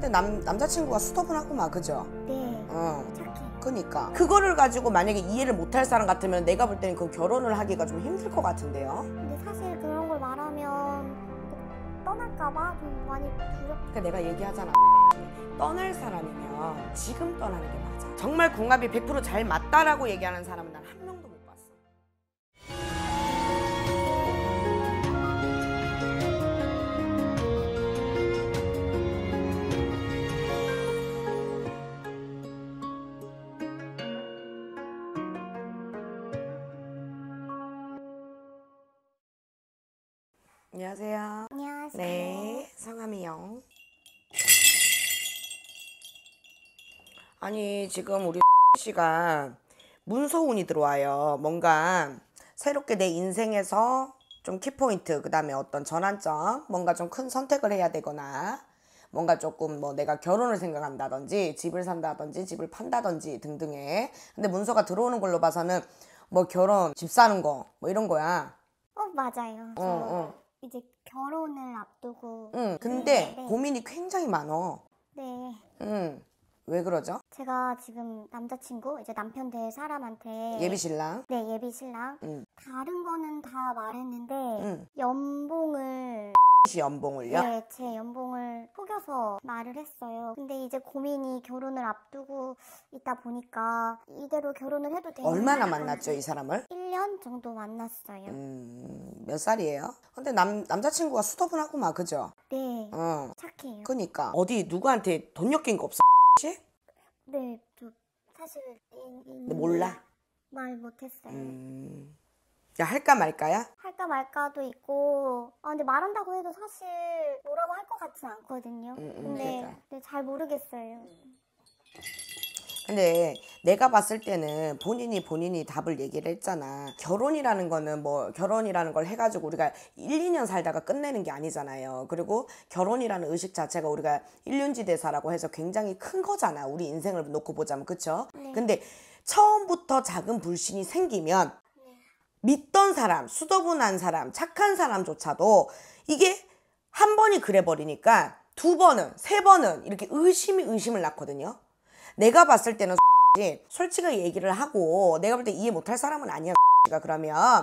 근데 남자친구가 수더분하구만, 그죠? 네. 착해. 그니까 그거를 가지고 만약에 이해를 못할 사람 같으면 내가 볼 때는 그 결혼을 하기가 좀 힘들 것 같은데요. 근데 사실 그런 걸 말하면 떠날까봐 좀 많이 두렵. 그러니까 내가 얘기하잖아. 떠날 사람이면 지금 떠나는 게 맞아. 정말 궁합이 100% 잘 맞다라고 얘기하는 사람은 난 한 명도 못 봤어. 안녕하세요. 안녕하세요. 네, 성함이요. 아니, 지금 우리 씨가 문서운이 들어와요. 뭔가 새롭게 내 인생에서 좀 키포인트, 그 다음에 어떤 전환점, 뭔가 좀 큰 선택을 해야 되거나, 뭔가 조금 뭐 내가 결혼을 생각한다든지, 집을 산다든지, 집을 판다든지 등등의. 근데 문서가 들어오는 걸로 봐서는 뭐 결혼, 집 사는 거, 뭐 이런 거야. 맞아요. 저 이제 결혼을 앞두고. 근데 네. 고민이 굉장히 많어. 네. 왜 그러죠? 제가 지금 남자친구, 이제 남편 될 사람한테 예비신랑? 네, 예비신랑. 다른 거는 다 말했는데 연봉을 연봉을요? 네, 제 연봉을 속여서 말을 했어요. 근데 이제 고민이 결혼을 앞두고 있다 보니까 이대로 결혼을 해도 되나? 얼마나 만났죠, 이 사람을? 1년 정도 만났어요. 몇 살이에요? 근데 남자친구가 수더분하구만, 그죠? 네, 착해요. 그니까 어디 누구한테 돈 엮인 거 없어? 네, 저 사실 근데 몰라? 말 못했어요. 야, 할까 말까야? 할까 말까도 있고, 근데 말한다고 해도 사실 뭐라고 할 것 같진 않거든요. 근데 그러니까. 네, 잘 모르겠어요. 근데 내가 봤을 때는 본인이 답을 얘기를 했잖아. 결혼이라는 거는 뭐 결혼이라는 걸 해가지고 우리가 1, 2년 살다가 끝내는 게 아니잖아요. 그리고 결혼이라는 의식 자체가 우리가 일륜지대사라고 해서 굉장히 큰 거잖아. 우리 인생을 놓고 보자면, 그쵸? 네. 근데 처음부터 작은 불신이 생기면 믿던 사람, 수더분한 사람, 착한 사람조차도 이게 한 번이 그래버리니까 두 번은, 세 번은 이렇게 의심을 낳거든요. 내가 봤을 때는 솔직하게 얘기를 하고, 내가 볼 때 이해 못할 사람은 아니야. 그러면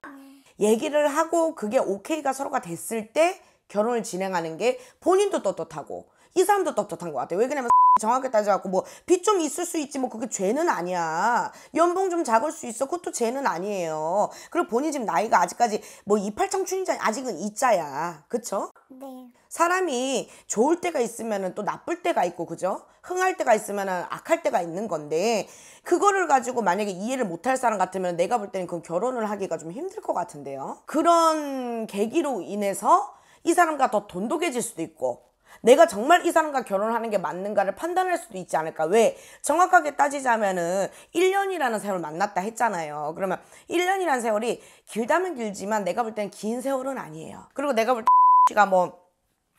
얘기를 하고 그게 오케이가 서로가 됐을 때 결혼을 진행하는 게 본인도 떳떳하고 이 사람도 떳떳한 것 같아요. 왜 그러냐면 정확하게 따져갖고 뭐 빚 좀 있을 수 있지, 뭐 그게 죄는 아니야. 연봉 좀 작을 수 있어, 그것도 죄는 아니에요. 그리고 본인 지금 나이가 아직까지 뭐 이팔 청춘이잖아. 아직은 이자야, 그쵸? 네. 사람이 좋을 때가 있으면은 또 나쁠 때가 있고, 그죠? 흥할 때가 있으면은 악할 때가 있는 건데, 그거를 가지고 만약에 이해를 못할 사람 같으면 내가 볼 때는 그 결혼을 하기가 좀 힘들 것 같은데요. 그런 계기로 인해서 이 사람과 더 돈독해질 수도 있고, 내가 정말 이 사람과 결혼하는 게 맞는가를 판단할 수도 있지 않을까. 왜? 정확하게 따지자면은 1년이라는 세월을 만났다 했잖아요. 그러면 1년이라는 세월이 길다면 길지만 내가 볼 때는 긴 세월은 아니에요. 그리고 내가 볼 때 씨가 뭐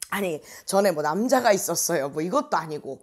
아니 전에 뭐 남자가 있었어요, 뭐 이것도 아니고,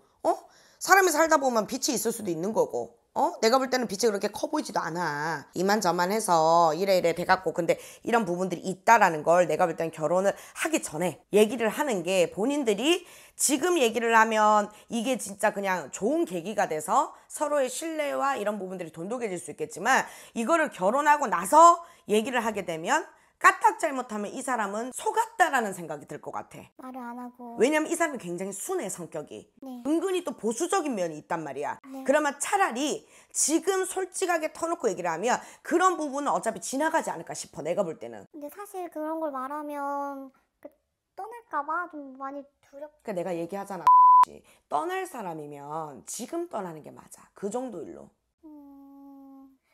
사람이 살다 보면 빛이 있을 수도 있는 거고, 내가 볼 때는 빛이 그렇게 커 보이지도 않아. 이만저만 해서 이래 돼갖고, 근데 이런 부분들이 있다라는 걸 내가 볼 때는 결혼을 하기 전에 얘기를 하는 게, 본인들이 지금 얘기를 하면 이게 진짜 그냥 좋은 계기가 돼서 서로의 신뢰와 이런 부분들이 돈독해질 수 있겠지만, 이거를 결혼하고 나서 얘기를 하게 되면 까딱 잘못하면 이 사람은 속았다라는 생각이 들 것 같아. 말을 안 하고. 왜냐면 이 사람이 굉장히 순해, 성격이. 네. 은근히 또 보수적인 면이 있단 말이야. 네. 그러면 차라리 지금 솔직하게 터놓고 얘기를 하면 그런 부분은 어차피 지나가지 않을까 싶어, 내가 볼 때는. 근데 사실 그런 걸 말하면 떠날까봐 좀 많이 두렵. 그러니까 내가 얘기하잖아. 떠날 사람이면 지금 떠나는 게 맞아. 그 정도 일로.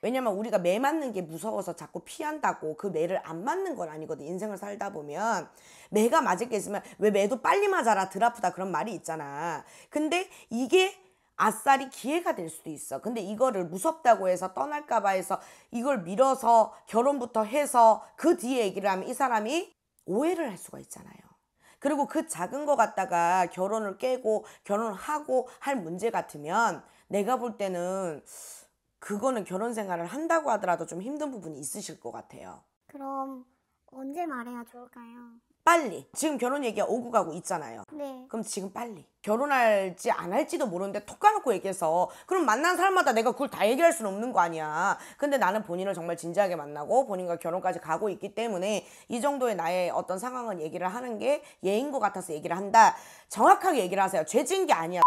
왜냐면 우리가 매 맞는 게 무서워서 자꾸 피한다고 그 매를 안 맞는 건 아니거든. 인생을 살다 보면 매가 맞을 게 있으면 왜 매도 빨리 맞아라, 덜 아프다, 그런 말이 있잖아. 근데 이게 아싸리 기회가 될 수도 있어. 근데 이거를 무섭다고 해서 떠날까봐 해서 이걸 밀어서 결혼부터 해서 그 뒤에 얘기를 하면 이 사람이 오해를 할 수가 있잖아요. 그리고 그 작은 거 갖다가 결혼을 깨고 결혼을 하고 할 문제 같으면 내가 볼 때는 그거는 결혼 생활을 한다고 하더라도 좀 힘든 부분이 있으실 것 같아요. 그럼 언제 말해야 좋을까요? 빨리. 지금 결혼 얘기가 오고 가고 있잖아요. 네. 그럼 지금 빨리. 결혼할지 안 할지도 모르는데 톡 까놓고 얘기해서 그럼 만난 사람마다 내가 그걸 다 얘기할 수는 없는 거 아니야. 근데 나는 본인을 정말 진지하게 만나고 본인과 결혼까지 가고 있기 때문에 이 정도의 나의 어떤 상황은 얘기를 하는 게 예인 것 같아서 얘기를 한다. 정확하게 얘기를 하세요. 죄 지은 게 아니야.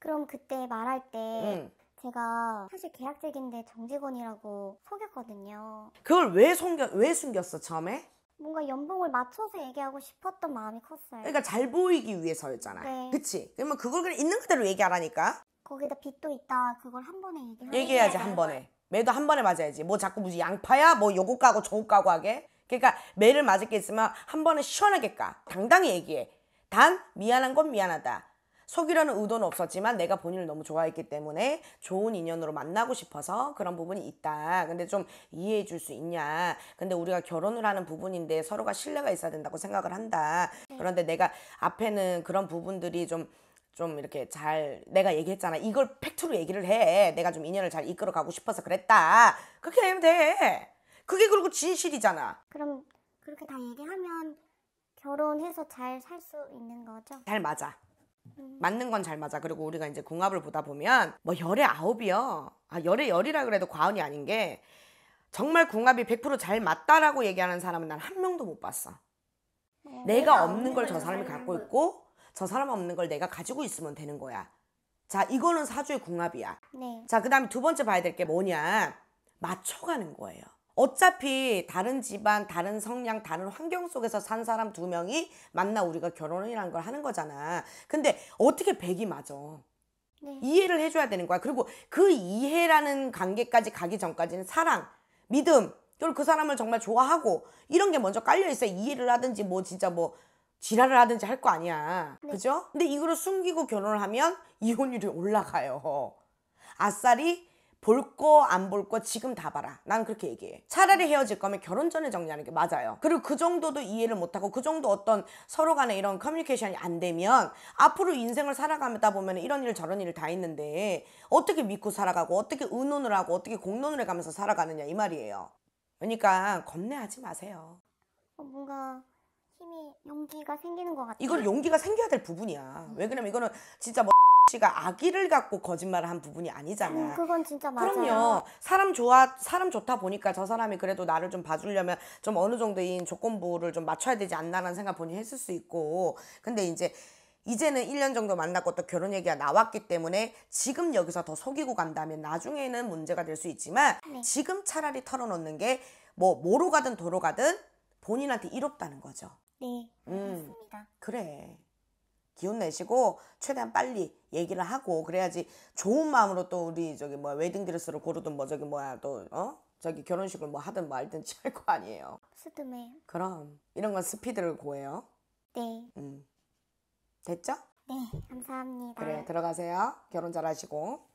그럼 그때 말할 때 응. 제가 사실 계약직인데 정직원이라고 속였거든요. 그걸 왜 숨겼어 처음에? 뭔가 연봉을 맞춰서 얘기하고 싶었던 마음이 컸어요. 그러니까 잘 보이기 위해서였잖아. 네. 그치? 그러면 그걸 그냥 있는 그대로 얘기하라니까. 거기다 빚도 있다. 그걸 한 번에 얘기해야지 한 번에. 매도 한 번에 맞아야지. 뭐 자꾸 무슨 양파야? 뭐 요거 까고 저거 까고 하게? 그러니까 매를 맞을 게 있으면 한 번에 시원하게 까. 당당히 얘기해. 단 미안한 건 미안하다. 속이려는 의도는 없었지만 내가 본인을 너무 좋아했기 때문에 좋은 인연으로 만나고 싶어서 그런 부분이 있다. 근데 좀 이해해 줄 수 있냐. 근데 우리가 결혼을 하는 부분인데 서로가 신뢰가 있어야 된다고 생각을 한다. 그런데 내가 앞에는 그런 부분들이 좀 이렇게 잘 내가 얘기했잖아. 이걸 팩트로 얘기를 해. 내가 좀 인연을 잘 이끌어 가고 싶어서 그랬다. 그렇게 하면 돼. 그게 그리고 진실이잖아. 그럼 그렇게 다 얘기하면 결혼해서 잘 살 수 있는 거죠? 잘 맞아. 맞는 건 잘 맞아. 그리고 우리가 이제 궁합을 보다 보면 뭐 열의 아홉이요. 열의 열이라 그래도 과언이 아닌 게 정말 궁합이 100% 잘 맞다라고 얘기하는 사람은 난 한 명도 못 봤어. 내가 없는 걸 저 사람이 갖고 있고 저 사람 없는 걸 내가 가지고 있으면 되는 거야. 자, 이거는 사주의 궁합이야. 네. 자, 그 다음에 두 번째 봐야 될 게 뭐냐. 맞춰가는 거예요. 어차피 다른 집안, 다른 성향, 다른 환경 속에서 산 사람 두 명이 만나 우리가 결혼이라는 걸 하는 거잖아. 근데 어떻게 100이 맞아? 네. 이해를 해줘야 되는 거야. 그리고 그 이해라는 관계까지 가기 전까지는 사랑, 믿음, 그리고 그 사람을 정말 좋아하고 이런 게 먼저 깔려있어야 이해를 하든지 뭐 진짜 뭐 지랄을 하든지 할 거 아니야. 네. 그죠? 근데 이거를 숨기고 결혼을 하면 이혼율이 올라가요. 아싸리 볼 거 안 볼 거 지금 다 봐라. 난 그렇게 얘기해. 차라리 헤어질 거면 결혼 전에 정리하는 게 맞아요. 그리고 그 정도도 이해를 못하고 그 정도 어떤 서로 간에 이런 커뮤니케이션이 안 되면 앞으로 인생을 살아가다 보면 이런 일 저런 일 다 있는데 어떻게 믿고 살아가고 어떻게 의논을 하고 어떻게 공론을 해가면서 살아가느냐 이 말이에요. 그러니까 겁내하지 마세요. 뭔가 힘이 용기가 생기는 것 같아요. 이걸 용기가 생겨야 될 부분이야. 왜 그러냐면 이거는 진짜 뭐 씨가 아기를 갖고 거짓말을 한 부분이 아니잖아. 그건 진짜 맞아요. 그럼요. 사람 좋다 보니까 저 사람이 그래도 나를 좀 봐주려면 좀 어느 정도인 조건부를 좀 맞춰야 되지 않나라는 생각 본인이 했을 수 있고. 근데 이제는 1년 정도 만났고 또 결혼 얘기가 나왔기 때문에 지금 여기서 더 속이고 간다면 나중에는 문제가 될 수 있지만 네. 지금 차라리 털어놓는 게 뭐 뭐로 가든 도로 가든 본인한테 이롭다는 거죠. 네. 맞습니다. 그래. 기운 내시고 최대한 빨리 얘기를 하고 그래야지 좋은 마음으로 또 우리 저기 뭐야 웨딩드레스를 고르든 뭐 저기 뭐야 또 저기 결혼식을 뭐 하든 뭐 할든지 할 거 아니에요. 스드메. 그럼 이런 건 스피드를 구해요. 네. 됐죠? 네. 감사합니다. 그래 들어가세요. 결혼 잘하시고.